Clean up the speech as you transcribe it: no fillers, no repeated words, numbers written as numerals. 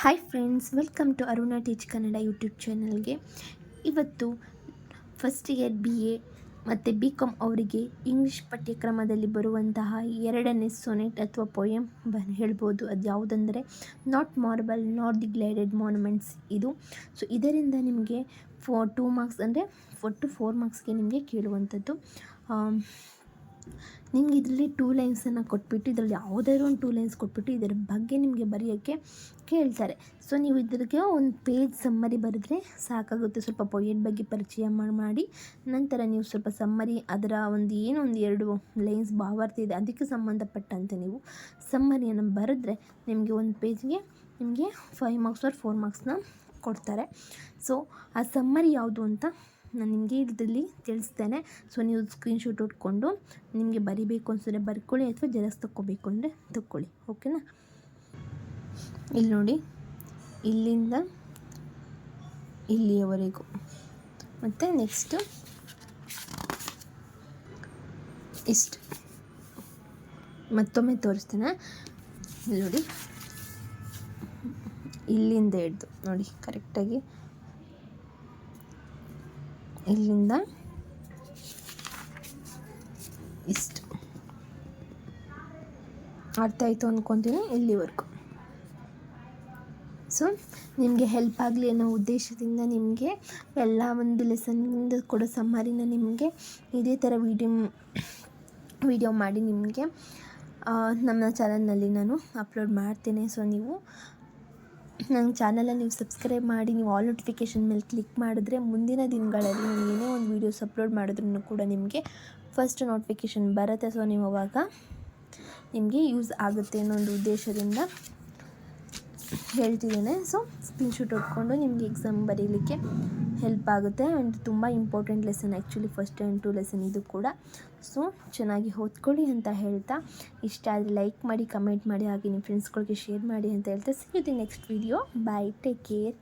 Hi friends, welcome to Aruna teach Kannada YouTube ಚಾನಲ್ಗೆ. ಇವತ್ತು first year BA ಮತ್ತು BCom ಅವರಿಗೆ ಇಂಗ್ಲೀಷ್ ಪಠ್ಯಕ್ರಮದಲ್ಲಿ ಬರುವಂತಹ ಎರಡನೇ ಸೊನೆಟ್ ಅಥವಾ ಪೊಯಮ್ ಹೇಳ್ಬೋದು. ಅದು ಯಾವುದಂದರೆ not marble not the gilded monuments ಇದು. ಸೊ ಇದರಿಂದ ನಿಮಗೆ 2 ಮಾರ್ಕ್ಸ್ ಅಂದರೆ ಒಟ್ಟು 4 ಮಾರ್ಕ್ಸ್ಗೆ ನಿಮಗೆ ಕೇಳುವಂಥದ್ದು. ನಿಮ್ಗೆ ಇದರಲ್ಲಿ 2 ಲೈನ್ಸನ್ನು ಕೊಟ್ಬಿಟ್ಟು ಇದರಲ್ಲಿ ಯಾವುದಾದ್ರು ಒಂದು 2 ಲೈನ್ಸ್ ಕೊಟ್ಬಿಟ್ಟು ಇದರ ಬಗ್ಗೆ ನಿಮಗೆ ಬರೆಯೋಕ್ಕೆ ಕೇಳ್ತಾರೆ. ಸೊ ನೀವು ಇದ್ರಿಗೆ ಒಂದು ಪೇಜ್ ಸಮ್ಮರಿ ಬರೆದ್ರೆ ಸಾಕಾಗುತ್ತೆ. ಸ್ವಲ್ಪ ಪೊಯೆಟ್ ಬಗ್ಗೆ ಪರಿಚಯ ಮಾಡಿ ನಂತರ ನೀವು ಸ್ವಲ್ಪ ಸಮ್ಮರಿ ಅದರ ಒಂದು 2 ಲೈನ್ಸ್ ಭಾವಾರ್ಥ ಇದೆ ಅದಕ್ಕೆ ಸಂಬಂಧಪಟ್ಟಂತೆ ನೀವು ಸಮ್ಮರಿಯನ್ನು ಬರೆದ್ರೆ ನಿಮಗೆ ಒಂದು ಪೇಜ್ಗೆ ನಿಮಗೆ 5 ಮಾರ್ಕ್ಸ್ ಆರ್ 4 ಮಾರ್ಕ್ಸ್ನ ಕೊಡ್ತಾರೆ. ಸೊ ಆ ಸಮ್ಮರಿ ಯಾವುದು ಅಂತ ನಾನು ನಿಮಗೆ ಇದರಲ್ಲಿ ತಿಳಿಸ್ತೇನೆ. ಸೊ ನೀವು ಸ್ಕ್ರೀನ್ಶಾಟ್ ಹೊಡ್ಕೊಂಡು ನಿಮಗೆ ಬರಿಬೇಕು ಅನಿಸಿದ್ರೆ ಬರ್ಕೊಳ್ಳಿ, ಅಥವಾ ಜೆರಾಕ್ಸ್ ತೊಗೋಬೇಕು ಅಂದರೆ ತೊಗೊಳ್ಳಿ. ಓಕೆನಾ? ಇಲ್ಲಿ ನೋಡಿ, ಇಲ್ಲಿಂದ ಇಲ್ಲಿಯವರೆಗೂ ಮತ್ತು ನೆಕ್ಸ್ಟು ಇಷ್ಟು ಮತ್ತೊಮ್ಮೆ ತೋರಿಸ್ತೇನೆ. ಇಲ್ಲಿ ನೋಡಿ, ಇಲ್ಲಿಂದ ಹಿಡ್ದು ನೋಡಿ ಕರೆಕ್ಟಾಗಿ ಇಲ್ಲಿಂದ ಇಷ್ಟು ಅರ್ಥ ಆಯಿತು ಅಂದ್ಕೊತೀನಿ ಇಲ್ಲಿವರೆಗೂ. ಸೊ ನಿಮಗೆ ಹೆಲ್ಪ್ ಆಗಲಿ ಅನ್ನೋ ಉದ್ದೇಶದಿಂದ ನಿಮಗೆ ಎಲ್ಲ ಒಂದು ಲೆಸನ್ನಿಂದ ಕೊಡೋ ಸಮ್ಮರಿನ ನಿಮಗೆ ಇದೇ ಥರ ವಿಡಿಯೋ ಮಾಡಿ ನಿಮಗೆ ನಮ್ಮ ಚಾನಲ್ನಲ್ಲಿ ನಾನು ಅಪ್ಲೋಡ್ ಮಾಡ್ತೇನೆ. ಸೊ ನೀವು ನನ್ನ ಚಾನಲನ್ನು ನೀವು ಸಬ್ಸ್ಕ್ರೈಬ್ ಮಾಡಿ, ನೀವು ಆಲ್ ನೋಟಿಫಿಕೇಷನ್ ಮೇಲೆ ಕ್ಲಿಕ್ ಮಾಡಿದ್ರೆ ಮುಂದಿನ ದಿನಗಳಲ್ಲಿ ನಾನು ಏನೇ ಒಂದು ವೀಡಿಯೋಸ್ ಅಪ್ಲೋಡ್ ಮಾಡಿದ್ರೂ ಕೂಡ ನಿಮಗೆ ಫಸ್ಟ್ ನೋಟಿಫಿಕೇಷನ್ ಬರುತ್ತೆ. ಸೊ ನೀವು ಅವಾಗ ನಿಮಗೆ ಯೂಸ್ ಆಗುತ್ತೆ ಅನ್ನೋ ಒಂದು ಉದ್ದೇಶದಿಂದ ಹೇಳ್ತಿದ್ದೇನೆ. ಸೊ ಸ್ಕ್ರೀನ್ಶಾಟ್ ಹೊಡ್ಕೊಂಡು ನಿಮಗೆ ಎಕ್ಸಾಮ್ ಬರೀಲಿಕ್ಕೆ ಹೆಲ್ಪ್ ಆಗುತ್ತೆ. ಆ್ಯಂಡ್ ತುಂಬ important lesson actually first and 2 lesson ಇದು ಕೂಡ. ಸೊ ಚೆನ್ನಾಗಿ ಓದ್ಕೊಳ್ಳಿ ಅಂತ ಹೇಳ್ತಾ, ಇಷ್ಟ ಆದರೆ ಲೈಕ್ ಮಾಡಿ, ಕಮೆಂಟ್ ಮಾಡಿ, ಹಾಗೆ ನಿಮ್ಮ ಫ್ರೆಂಡ್ಸ್ಗಳಿಗೆ ಶೇರ್ ಮಾಡಿ ಅಂತ ಹೇಳ್ತಾ, see you the next video. Bye, take care.